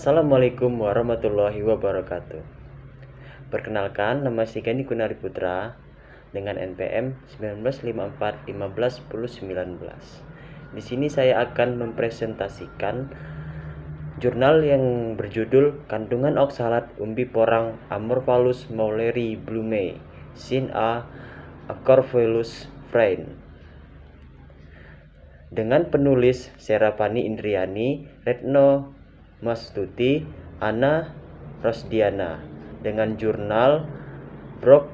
Assalamualaikum warahmatullahi wabarakatuh. Perkenalkan, nama saya Gani Kunari Putra dengan NPM 1954 15 10 19. Di sini saya akan mempresentasikan jurnal yang berjudul Kandungan Oksalat Umbi Porang Amorphous Mauleri Blume Sin A Acorvelus Frain dengan penulis Serapani Indriani, Retno Mastuti, Ana Rosdiana, dengan jurnal Brok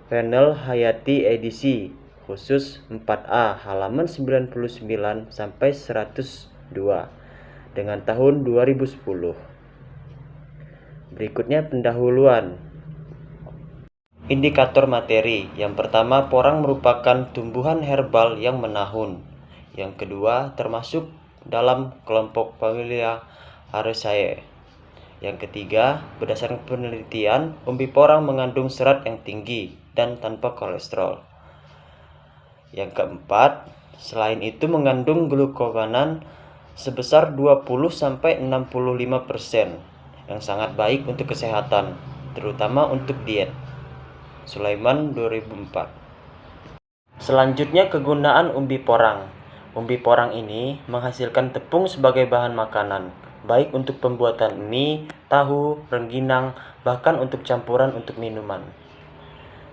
Panel Hayati edisi khusus 4A halaman 99 sampai 102 dengan tahun 2010. Berikutnya pendahuluan. Indikator materi. Yang pertama, porang merupakan tumbuhan herbal yang menahun. Yang kedua, termasuk dalam kelompok familia Araceae. Yang ketiga, berdasarkan penelitian, umbi porang mengandung serat yang tinggi dan tanpa kolesterol. Yang keempat, selain itu mengandung glukosanan sebesar 20-65% yang sangat baik untuk kesehatan, terutama untuk diet. Sulaiman 2004. Selanjutnya, kegunaan umbi porang. Umbi porang ini menghasilkan tepung sebagai bahan makanan, baik untuk pembuatan mie, tahu, rengginang, bahkan untuk campuran untuk minuman.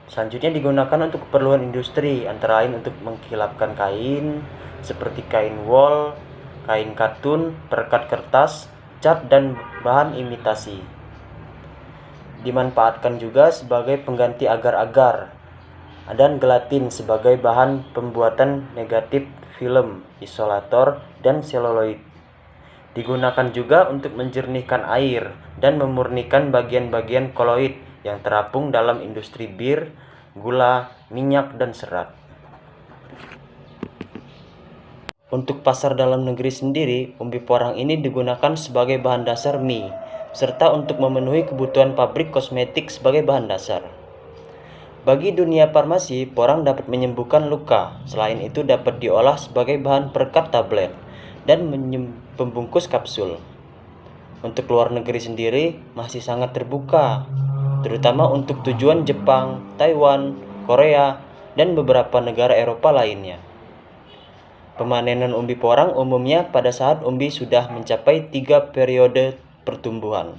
Selanjutnya digunakan untuk keperluan industri, antara lain untuk mengkilapkan kain, seperti kain wol, kain katun, perekat kertas, cat, dan bahan imitasi. Dimanfaatkan juga sebagai pengganti agar-agar dan gelatin sebagai bahan pembuatan negatif film, isolator, dan seluloid. Digunakan juga untuk menjernihkan air dan memurnikan bagian-bagian koloid yang terapung dalam industri bir, gula, minyak, dan serat. Untuk pasar dalam negeri sendiri, umbi porang ini digunakan sebagai bahan dasar mie, serta untuk memenuhi kebutuhan pabrik kosmetik sebagai bahan dasar. Bagi dunia farmasi, porang dapat menyembuhkan luka. Selain itu dapat diolah sebagai bahan perekat tablet dan pembungkus kapsul. Untuk luar negeri sendiri masih sangat terbuka, terutama untuk tujuan Jepang, Taiwan, Korea, dan beberapa negara Eropa lainnya. Pemanenan umbi porang umumnya pada saat umbi sudah mencapai 3 periode pertumbuhan.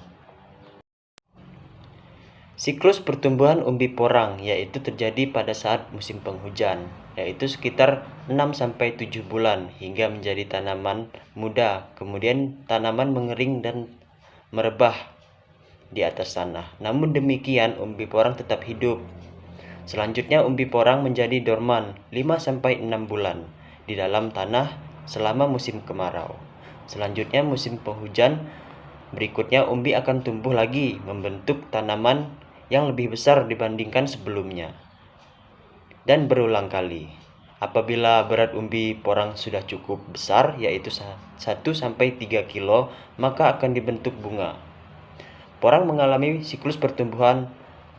Siklus pertumbuhan umbi porang yaitu terjadi pada saat musim penghujan, yaitu sekitar 6-7 bulan hingga menjadi tanaman muda. Kemudian tanaman mengering dan merebah di atas tanah. Namun demikian, umbi porang tetap hidup. Selanjutnya, umbi porang menjadi dorman 5-6 bulan di dalam tanah selama musim kemarau. Selanjutnya, musim penghujan berikutnya umbi akan tumbuh lagi membentuk tanaman yang lebih besar dibandingkan sebelumnya. Dan berulang kali. Apabila berat umbi porang sudah cukup besar, yaitu 1-3 kilo, maka akan dibentuk bunga. Porang mengalami siklus pertumbuhan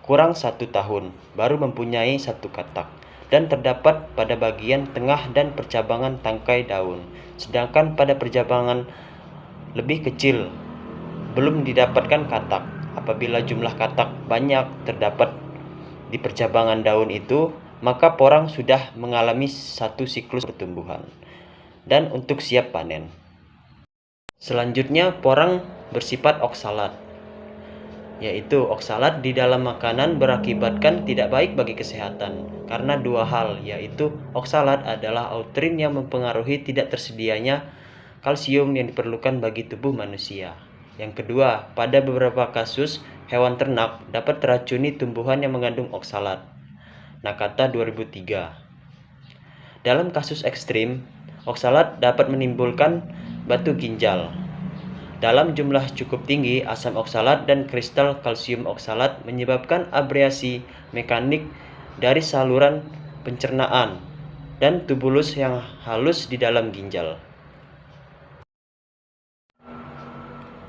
kurang 1 tahun, baru mempunyai 1 katak, dan terdapat pada bagian tengah dan percabangan tangkai daun. Sedangkan pada percabangan lebih kecil belum didapatkan katak. Apabila jumlah katak banyak terdapat di percabangan daun itu, maka porang sudah mengalami 1 siklus pertumbuhan dan untuk siap panen. Selanjutnya, porang bersifat oksalat, yaitu oksalat di dalam makanan berakibatkan tidak baik bagi kesehatan karena 2 hal, yaitu oksalat adalah outrin yang mempengaruhi tidak tersedianya kalsium yang diperlukan bagi tubuh manusia. Yang kedua, pada beberapa kasus hewan ternak dapat teracuni tumbuhan yang mengandung oksalat. Nakata 2003. Dalam kasus ekstrim, oksalat dapat menimbulkan batu ginjal. Dalam jumlah cukup tinggi, asam oksalat dan kristal kalsium oksalat menyebabkan abrasi mekanik dari saluran pencernaan dan tubulus yang halus di dalam ginjal.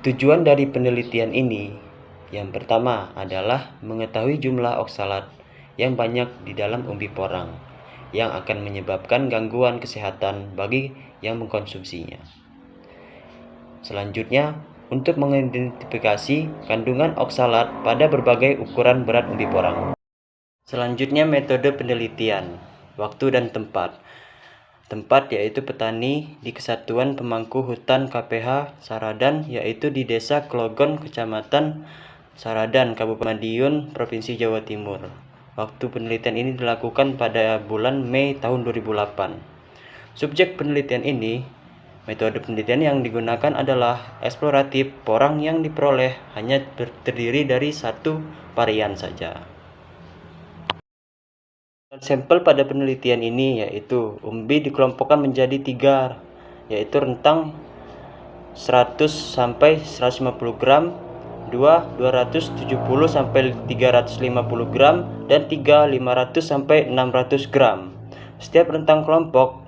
Tujuan dari penelitian ini, yang pertama adalah mengetahui jumlah oksalat yang banyak di dalam umbi porang yang akan menyebabkan gangguan kesehatan bagi yang mengkonsumsinya. Selanjutnya, untuk mengidentifikasi kandungan oksalat pada berbagai ukuran berat umbi porang. Selanjutnya metode penelitian, waktu dan tempat. Tempat yaitu petani di Kesatuan Pemangku Hutan KPH Saradan, yaitu di Desa Klogon, Kecamatan Saradan, Kabupaten Madiun, Provinsi Jawa Timur. Waktu penelitian ini dilakukan pada bulan Mei tahun 2008. Subjek penelitian ini, metode penelitian yang digunakan adalah eksploratif. Porang yang diperoleh hanya terdiri dari satu varian saja. Sampel pada penelitian ini yaitu umbi dikelompokkan menjadi 3, yaitu rentang 100 sampai 150 gram, 2 270 sampai 350 gram, dan 3 500 sampai 600 gram. Setiap rentang kelompok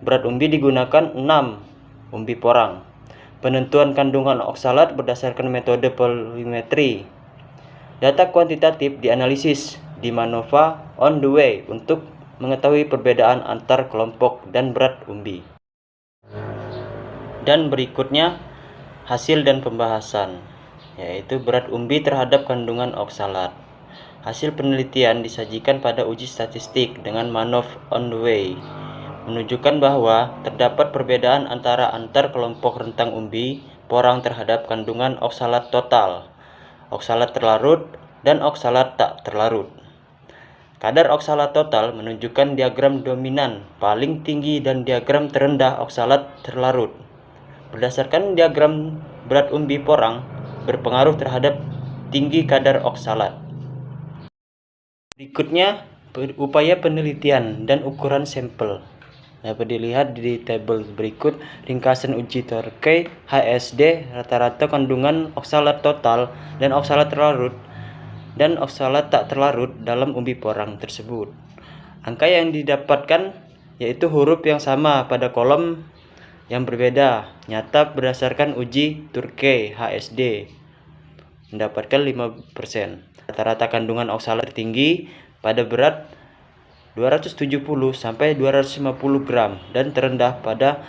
berat umbi digunakan 6 umbi porang. Penentuan kandungan oksalat berdasarkan metode polimetri. Data kuantitatif dianalisis di MANOVA on the way untuk mengetahui perbedaan antar kelompok dan berat umbi. Dan berikutnya hasil dan pembahasan, yaitu berat umbi terhadap kandungan oksalat. Hasil penelitian disajikan pada uji statistik dengan MANOVA on the way, menunjukkan bahwa terdapat perbedaan antara antar kelompok rentang umbi porang terhadap kandungan oksalat total, oksalat terlarut, dan oksalat tak terlarut. Kadar oksalat total menunjukkan diagram dominan paling tinggi dan diagram terendah oksalat terlarut. Berdasarkan diagram, berat umbi porang berpengaruh terhadap tinggi kadar oksalat. Berikutnya, upaya penelitian dan ukuran sampel. Dapat dilihat di tabel berikut ringkasan uji Torquay HSD, rata-rata kandungan oksalat total dan oksalat terlarut dan oksalat tak terlarut dalam umbi porang tersebut. Angka yang didapatkan yaitu huruf yang sama pada kolom yang berbeda, nyata berdasarkan uji Torquay HSD mendapatkan 5%. Rata-rata kandungan oksalat tertinggi pada berat 270 sampai 250 gram dan terendah pada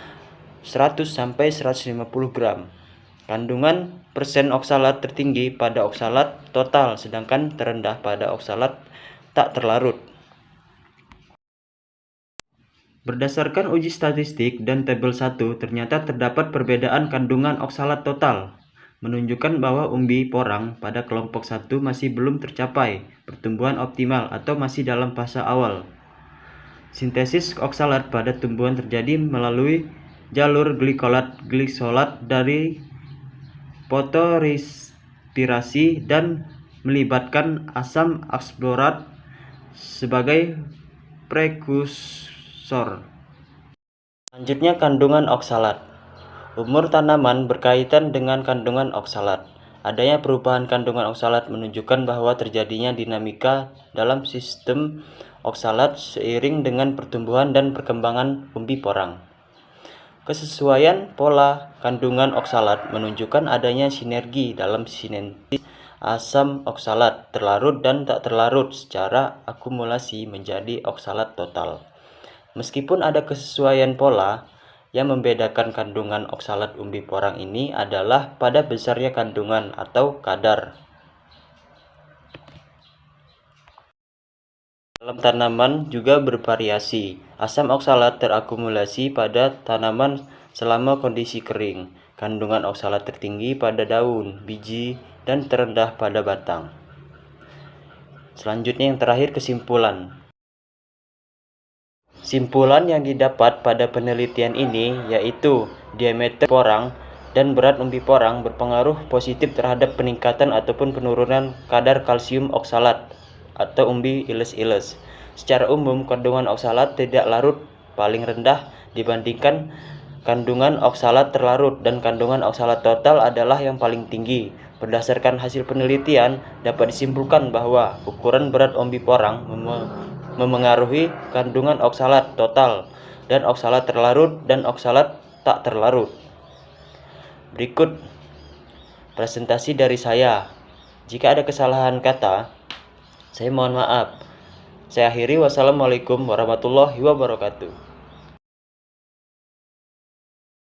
100 sampai 150 gram. Kandungan persen oksalat tertinggi pada oksalat total, sedangkan terendah pada oksalat tak terlarut. Berdasarkan uji statistik dan tabel 1, ternyata terdapat perbedaan kandungan oksalat total, menunjukkan bahwa umbi porang pada kelompok 1 masih belum tercapai pertumbuhan optimal atau masih dalam fase awal. Sintesis oksalat pada tumbuhan terjadi melalui jalur glikolat dari fotorespirasi dan melibatkan asam akslorat sebagai prekursor. Selanjutnya, kandungan oksalat. Umur tanaman berkaitan dengan kandungan oksalat. Adanya perubahan kandungan oksalat menunjukkan bahwa terjadinya dinamika dalam sistem oksalat seiring dengan pertumbuhan dan perkembangan umbi porang. Kesesuaian pola kandungan oksalat menunjukkan adanya sinergi dalam sintesis asam oksalat terlarut dan tak terlarut secara akumulasi menjadi oksalat total. Meskipun ada kesesuaian pola, yang membedakan kandungan oksalat umbi porang ini adalah pada besarnya kandungan atau kadar. Dalam tanaman juga bervariasi. Asam oksalat terakumulasi pada tanaman selama kondisi kering. Kandungan oksalat tertinggi pada daun, biji, dan terendah pada batang. Selanjutnya yang terakhir, kesimpulan. Simpulan yang didapat pada penelitian ini yaitu diameter porang dan berat umbi porang berpengaruh positif terhadap peningkatan ataupun penurunan kadar kalsium oksalat atau umbi iles-iles. Secara umum, kandungan oksalat tidak larut paling rendah dibandingkan kandungan oksalat terlarut, dan kandungan oksalat total adalah yang paling tinggi. Berdasarkan hasil penelitian, dapat disimpulkan bahwa ukuran berat umbi porang memengaruhi kandungan oksalat total dan oksalat terlarut dan oksalat tak terlarut. Berikut presentasi dari saya. Jika ada kesalahan kata, saya mohon maaf. Saya akhiri. Wassalamualaikum warahmatullahi wabarakatuh.